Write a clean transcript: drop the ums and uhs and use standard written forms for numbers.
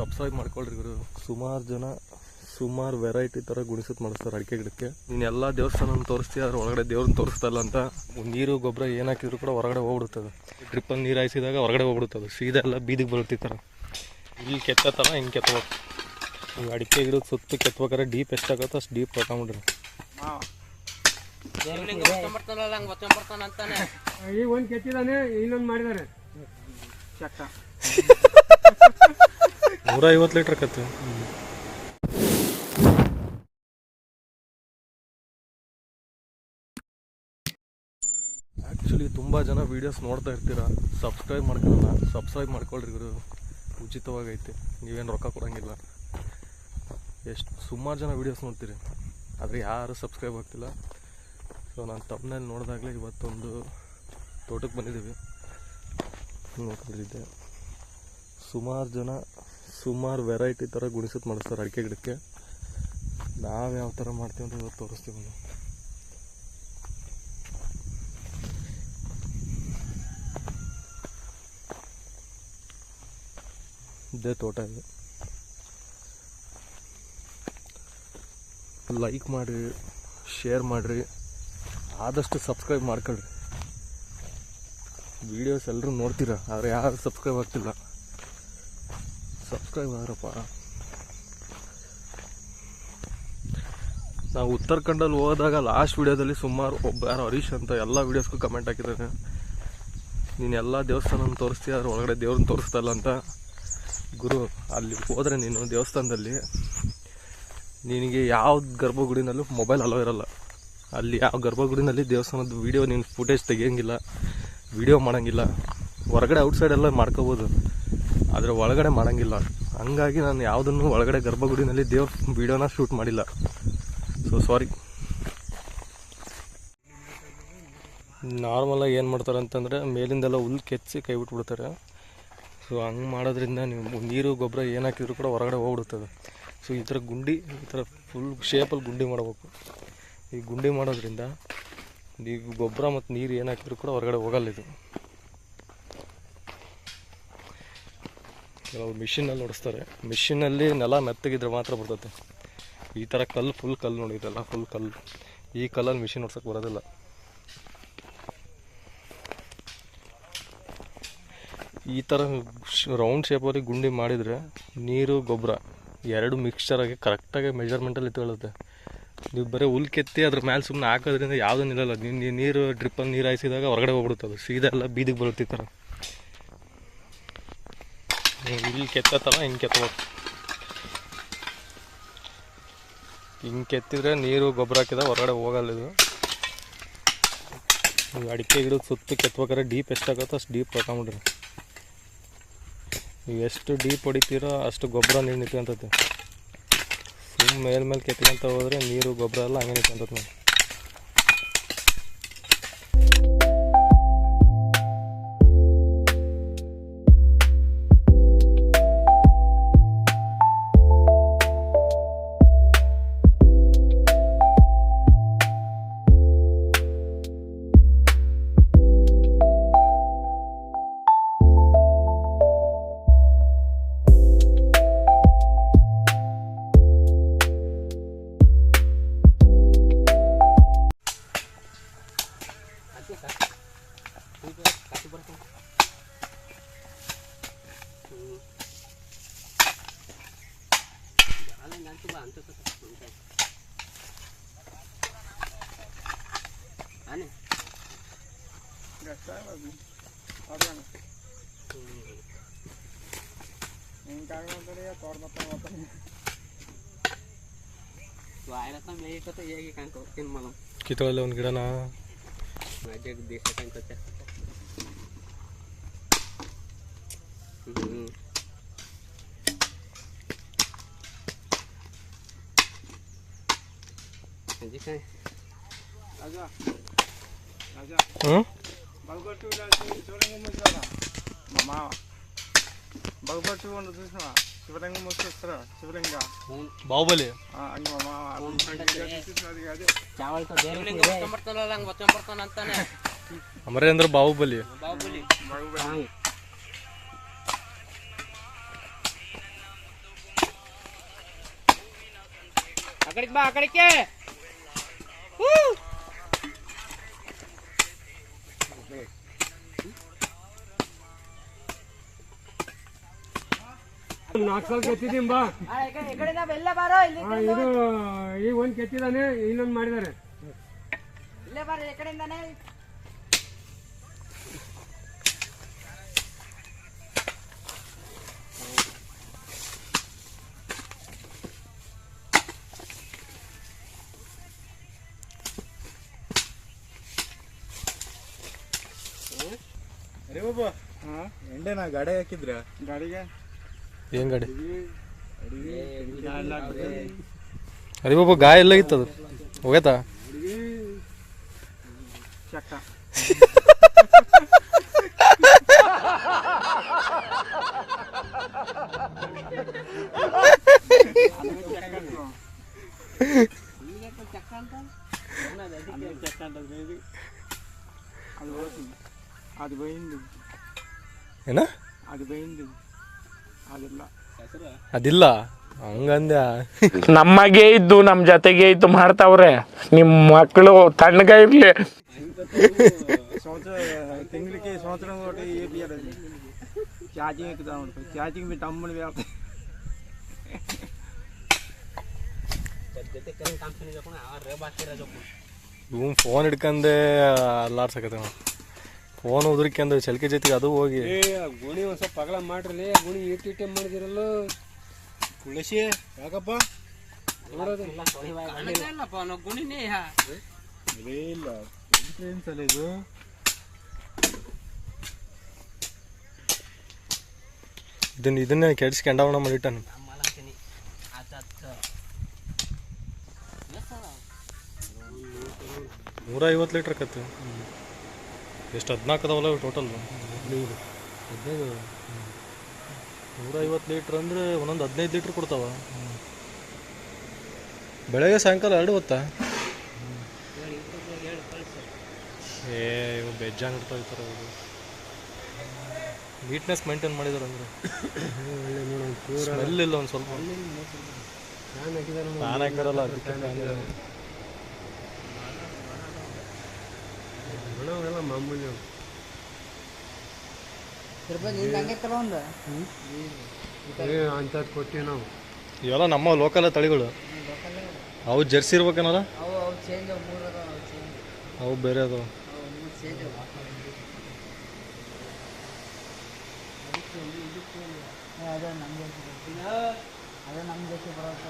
Subscribe ಮಾಡ್ಕೊಳ್ರಿ ಗುರು. ಸುಮಾರು ಜನ ಸುಮಾರು ವೆರೈಟಿ ಥರ ಗುಣಿಸುತ್ತೆ ಮಾಡಿಸ್ತಾರೆ ಅಡಿಕೆ ಗಿಡಕ್ಕೆ. ನೀನು ಎಲ್ಲ ದೇವಸ್ಥಾನ ತೋರಿಸ್ತೀಯ, ಅದ್ರ ಒಳಗಡೆ ದೇವ್ರನ್ನ ತೋರಿಸ್ತಲ್ಲ ಅಂತ ನೀರು ಗೊಬ್ಬರ ಏನು ಹಾಕಿದ್ರು ಕೂಡ ಹೊರಗಡೆ ಹೋಗ್ಬಿಡುತ್ತದೆ. ಡ್ರಿಪ್ಪಲ್ಲಿ ನೀರು ಹಾಯಿಸಿದಾಗ ಹೊರಗಡೆ ಹೋಗ್ಬಿಡುತ್ತದೆ, ಸೀದಾ ಎಲ್ಲ ಬೀದಿಗೆ ಬರುತ್ತಿರ್ತಾರೆ. ಇಲ್ಲಿ ಕೆತ್ತತ್ತಲ್ಲ ಹಿಂಗೆ ಕೆತ್ತಬೇಕು. ನೀವು ಅಡಿಕೆ ಗಿಡದ ಸುತ್ತ ಕೆತ್ತಬೇಕಾದ್ರೆ ಡೀಪ್ ಎಷ್ಟಾಗುತ್ತೋ ಅಷ್ಟು ಡೀಪ್ ತಗೊಂಬಿಡ್ರಿ. ಈಗ ಒಂದು ಕೆತ್ತಿದಾನೆ, ಇನ್ನೊಂದು ಮಾಡಿದ್ದಾರೆ 150 ಲೀಟ್ರ್ ಕತ್ತು. ಆ್ಯಕ್ಚುಲಿ ತುಂಬ ಜನ ವೀಡಿಯೋಸ್ ನೋಡ್ತಾ ಇರ್ತೀರ, ಸಬ್ಸ್ಕ್ರೈಬ್ ಮಾಡ್ಕೊಳ್ಳಲ್ಲ. ಸಬ್ಸ್ಕ್ರೈಬ್ ಮಾಡ್ಕೊಳ್ರಿ ಗುರು, ಉಚಿತವಾಗೈತೆ, ನೀವೇನು ರೊಕ್ಕ ಕೊಡೋಂಗಿಲ್ಲ. ಎಷ್ಟು ಸುಮಾರು ಜನ ವೀಡಿಯೋಸ್ ನೋಡ್ತೀರಿ, ಆದರೆ ಯಾರು ಸಬ್ಸ್ಕ್ರೈಬ್ ಆಗ್ತಿಲ್ಲ. ಸೊ ನಾನು ತಮ್ಮನೇಲಿ ನೋಡಿದಾಗಲೇ ಇವತ್ತೊಂದು ತೋಟಕ್ಕೆ ಬಂದಿದ್ದೀವಿ, ನೋಡ್ಕೊಂಡಿದ್ದೆ. ಸುಮಾರು ಜನ ಸುಮಾರು ವೆರೈಟಿ ಥರ ಗುಣಿಸುತ್ತೆ ಮಾಡಿಸ್ತಾರೆ ಅಡಿಕೆ ಗಿಡಕ್ಕೆ. ನಾವು ಯಾವ ಥರ ಮಾಡ್ತೀವಿ ಅಂತ ಇವತ್ತು ತೋರಿಸ್ತೀವಿ. ಇದೇ ತೋಟ ಇದೆ. ಲೈಕ್ ಮಾಡಿರಿ, ಶೇರ್ ಮಾಡಿರಿ, ಆದಷ್ಟು ಸಬ್ಸ್ಕ್ರೈಬ್ ಮಾಡ್ಕೊಳ್ರಿ. ವೀಡಿಯೋಸ್ ಎಲ್ಲರೂ ನೋಡ್ತೀರ, ಆದರೆ ಯಾರು ಸಬ್ಸ್ಕ್ರೈಬ್ ಆಗ್ತಿಲ್ಲ. ಸಬ್ಸ್ಕ್ರೈಬ್ ಆಗ್ರಪ್ಪ. ನಾವು ಉತ್ತರಾಖಂಡಲ್ಲಿ ಹೋದಾಗ ಲಾಸ್ಟ್ ವೀಡಿಯೋದಲ್ಲಿ ಸುಮಾರು ಯಾರು ಹರೀಶ್ ಅಂತ ಎಲ್ಲ ವೀಡಿಯೋಸ್ಗೂ ಕಮೆಂಟ್ ಹಾಕಿದ್ದಾರೆ, ನೀನು ಎಲ್ಲ ದೇವಸ್ಥಾನ ತೋರಿಸ್ತೀಯ, ಅದ್ರ ಒಳಗಡೆ ದೇವ್ರನ್ನ ತೋರಿಸ್ತಲ್ಲ ಅಂತ. ಗುರು, ಅಲ್ಲಿ ಹೋದರೆ ನೀನು ದೇವಸ್ಥಾನದಲ್ಲಿ ನಿನಗೆ ಯಾವ ಗರ್ಭಗುಡಿನಲ್ಲೂ ಮೊಬೈಲ್ ಅಲೋ ಇರಲ್ಲ. ಅಲ್ಲಿ ಯಾವ ಗರ್ಭಗುಡಿನಲ್ಲಿ ದೇವಸ್ಥಾನದ ವೀಡಿಯೋ ನೀನು ಫುಟೇಜ್ ತೆಗಿಯೋಂಗಿಲ್ಲ, ವೀಡಿಯೋ ಮಾಡೋಂಗಿಲ್ಲ. ಹೊರಗಡೆ ಔಟ್ಸೈಡ್ ಎಲ್ಲ ಮಾಡ್ಕೋಬೋದು, ಆದರೆ ಒಳಗಡೆ ಮಾಡೋಂಗಿಲ್ಲ. ಹಂಗಾಗಿ ನಾನು ಯಾವುದನ್ನು ಒಳಗಡೆ ಗರ್ಭಗುಡಿನಲ್ಲಿ ದೇವ್ರ ವೀಡಿಯೋನ ಶೂಟ್ ಮಾಡಿಲ್ಲ. So sorry. ನಾರ್ಮಲಾಗಿ ಏನು ಮಾಡ್ತಾರೆ ಅಂತಂದರೆ ಮೇಲಿಂದೆಲ್ಲ ಹುಲ್ಲು ಕೆಚ್ಚಿ ಕೈ ಬಿಟ್ಬಿಡ್ತಾರೆ. ಸೊ ಹಂಗೆ ಮಾಡೋದ್ರಿಂದ ನೀವು ನೀರು ಗೊಬ್ಬರ ಏನು ಹಾಕಿದ್ರು ಕೂಡ ಹೊರಗಡೆ ಹೋಗ್ಬಿಡುತ್ತದೆ. ಸೊ ಈ ಥರ ಗುಂಡಿ, ಈ ಥರ ಫುಲ್ ಶೇಪಲ್ಲಿ ಗುಂಡಿ ಮಾಡಬೇಕು. ಈ ಗುಂಡಿ ಮಾಡೋದ್ರಿಂದ ನೀವು ಗೊಬ್ಬರ ಮತ್ತು ನೀರು ಏನು ಹಾಕಿದ್ರು ಕೂಡ ಹೊರಗಡೆ ಹೋಗಲ್ಲ. ಇದು ಕೆಲವು ಮಿಷಿನಲ್ಲಿ ಹೊಡಿಸ್ತಾರೆ. ಮಿಷಿನಲ್ಲಿ ನೆಲ ಮೆತ್ತಗಿದ್ರೆ ಮಾತ್ರ ಬರ್ತದೆ. ಈ ಥರ ಕಲ್ಲು, ಫುಲ್ ಕಲ್ಲು ನೋಡಿದ್ರಲ್ಲ, ಫುಲ್ ಕಲ್ಲು. ಈ ಕಲ್ಲಲ್ಲಿ ಮಿಷಿನ್ ಹೊಡ್ಸೋಕ್ಕೆ ಬರೋದಿಲ್ಲ. ಈ ಥರ ರೌಂಡ್ ಶೇಪಲ್ಲಿ ಗುಂಡಿ ಮಾಡಿದರೆ ನೀರು ಗೊಬ್ಬರ ಎರಡು ಮಿಕ್ಸ್ಚರಾಗಿ ಕರೆಕ್ಟಾಗಿ ಮೆಜರ್ಮೆಂಟಲ್ಲಿ ತಗೊಳುತ್ತೆ. ನೀವು ಬರೀ ಹುಲ್ ಕೆತ್ತಿ ಅದ್ರ ಮೇಲೆ ಸುಮ್ಮನೆ ಹಾಕೋದ್ರಿಂದ ಯಾವುದೂ ನಿಲ್ಲಲ್ಲ. ನೀರು ಡ್ರಿಪ್ಪಲ್ಲಿ ನೀರು ಹಾಯಿಸಿದಾಗ ಹೊರಗಡೆ ಹೋಗ್ಬಿಡುತ್ತದೆ, ಸೀದಾ ಎಲ್ಲ ಬೀದಿಗೆ ಬರುತ್ತೆ. ಈ ಥರ ಇಲ್ಲಿ ಕೆತ್ತತ್ತಲ್ಲ ಹಿಂಗೆ ಕೆತ್ತಬೇಕು. ಹಿಂಗೆ ಕೆತ್ತಿದ್ರೆ ನೀರು ಗೊಬ್ಬರ ಹಾಕಿದಾಗ ಹೊರಗಡೆ ಹೋಗಲ್ಲ. ಇದು ನೀವು ಅಡಿಕೆ ಗಿಡದ ಸುತ್ತ ಕೆತ್ತಬೇಕಾದ್ರೆ ಡೀಪ್ ಎಷ್ಟಾಗುತ್ತೋ ಅಷ್ಟು ಡೀಪ್ ತಗೊಂಬಿಡ್ರಿ. ನೀವು ಎಷ್ಟು ಡೀಪ್ ಹೊಡಿತೀರೋ ಅಷ್ಟು ಗೊಬ್ಬರ ನೀರು ನಿಂತ್ಕೊಂತೈತೆ. ಮೇಲ್ಮೇಲೆ ಕೆತ್ಕೊಂತ ಹೋದರೆ ನೀರು ಗೊಬ್ಬರ ಎಲ್ಲ ಹಂಗೆ ನಿಂತ್ಕೊಂತೈತೆ ನೋಡಿ. ಕಿತ್ತೊಳ್ಳೆ ಒಂದು ಗಿಡನ బాహుబలి అమరేంద్ర బాహుబలి ಅಕಡಿಗೆ ಬಾ ಅಕಡಿಗೆ. ನಾಲ್ಕು ಸಲ ಕೆತ್ತಿದ್ದೀನಿ ಬಾ. ಇದು ಈಗ ಒಂದ್ ಕೆತ್ತಿದಾನೆ, ಇನ್ನೊಂದು ಮಾಡಿದಾರೆ. ಇಲ್ಲೇ ಬಾರ ಈ ಕಡೆಯಿಂದಾನೆ. ಅರೆ ಬಾಬಾ ಎಂಡೆನಾ ಗಾಡಿ ಹಾಕಿದ್ರ ಗಾಡಿಗೆ ಏನ್ ಗಾಡಿ? ಅರೆ ಬಾಬಾ ಗಾಯ ಎಲ್ಲ ಇತ್ತದು ಹೋಗೈತಾ? ಚಕ್ಕ ಅದು ಬೈಂದು ಏನ ಅದು ಬೈಂದು ಅದಿಲ್ಲ ಅದಿಲ್ಲ ಹಂಗಂದ್ಯ. ನಮಗೆ ಇದ್ದು ನಮ್ಮ ಜೊತೆಗೆ ಇದ್ದು ಮಾಡ್ತಾವ್ರೆ. ನಿಮ್ಮ ಮಕ್ಕಳು ತಣ್ಣಗ ಇರ್ಲಿ. ಸಂವತ್ಸರ ತಿಂಗಳಿಗೆ ಸಂವತ್ಸರ ఒకటి ఏపీఆర్ అది ఛార్జింగ్ ఎక్కుతా ఉంటుంది. ఛార్జింగ్ మీ తమ్ముడు వేస్తే ಇವ್ ಫೋನ್ ಹಿಡ್ಕಂದೆ ಅಲ್ಲಾಡ್ಸಕತ್ತ. ಫೋನ್ ಉದ್ರಿಕಂದು ಚಲ್ಕೆ ಜೊತೆಗೆ ಅದು ಹೋಗಿ ಗುಣಿ ಒಂದ್ ಸ್ವಲ್ಪ ಪಗಳ ಮಾಡ್ರಿ. ಗುಣಿ ಇಟ್ಟಿಟ್ಟೆ ಮಾಡಿದಿರಲ್ಲ. ತುಳಸಿ ಯಾಕಪ್ಪ ನೋಡೋದು ಗುಣಿನೇ ಇದೇ ಇಲ್ಲ ಅಲ್ಲ ಇದು. ಇದನ್ನೇ ಕೆಡ್ಸಿ ಕೆಂಡವಣ ಮಾಡಿಟ್ಟಾನು. 150 ಲೀಟ್ರ್ ಕತ್ತು. ಎಷ್ಟು 14 ಅದಾವಲ್ಲ ಟೋಟಲ್? 150 ಲೀಟ್ರ್ ಅಂದರೆ ಒಂದೊಂದು 15 ಲೀಟ್ರ್ ಕೊಡ್ತಾವ. ಬೆಳಗ್ಗೆ ಸಾಯಂಕಾಲ 2 ಹೊತ್ತಾ? ಇವು ಬೆಜ್ಜಾಂಗ್ ಇರ್ತಾವೆ ಈ ಥರ. ನೀಟ್ನೆಸ್ ಮೇಂಟೈನ್ ಮಾಡಿದಾರೆ ಅಂದರೆ ಸ್ಮೆಲ್ ಇಲ್ಲ ಒಂದು ಸ್ವಲ್ಪ. ಫ್ಯಾನ್ ಹಾಕಿದಾರಲ್ಲ ಅದಕ್ಕೆ ಮಾಮೂಲಿ ಅಂಥದ್ದು ಕೊಟ್ಟಿವಿ ನಾವು. ಇವೆಲ್ಲ ನಮ್ಮ ಲೋಕಲ್ ತಳಿಗಳು. ಅವು ಜರ್ಸಿ ಇರ್ಬೇಕೇನಲ್ಲ? ಅವು ಬೇರೆ ಅದು. ಅದು ನಮ್ಮ ದೇಶ ಬರೋದು.